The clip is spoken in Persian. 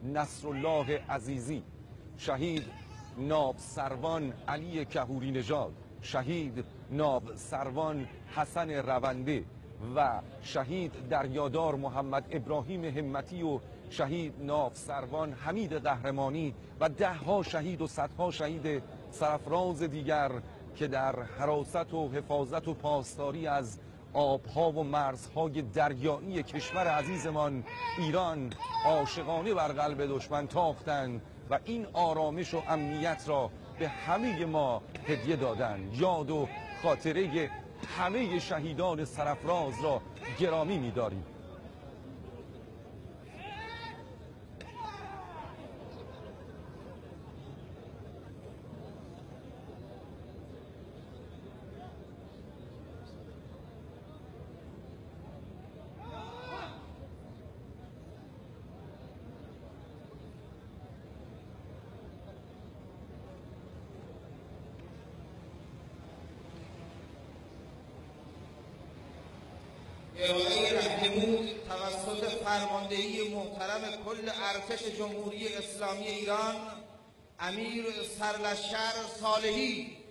نصرالله عزیزی، شهید ناب سروان علی کهوری نژاد، شهید ناب سروان حسن رونده و شهید دریادار محمد ابراهیم همتی و شهید ناب سروان حمید قهرمانی و دهها شهید و صدها شهید سرفراز دیگر که در حراست و حفاظت و پاسداری از آبها و مرزهای دریایی کشور عزیزمان ایران عاشقانه بر قلب دشمن تاختند و این آرامش و امنیت را به همه ما هدیه دادند. یاد و خاطره همه شهیدان سرفراز را گرامی می‌داریم. ارائه رهنمود توسط فرماندهی محترم کل ارتش جمهوری اسلامی ایران امیر سرلشکر صالحی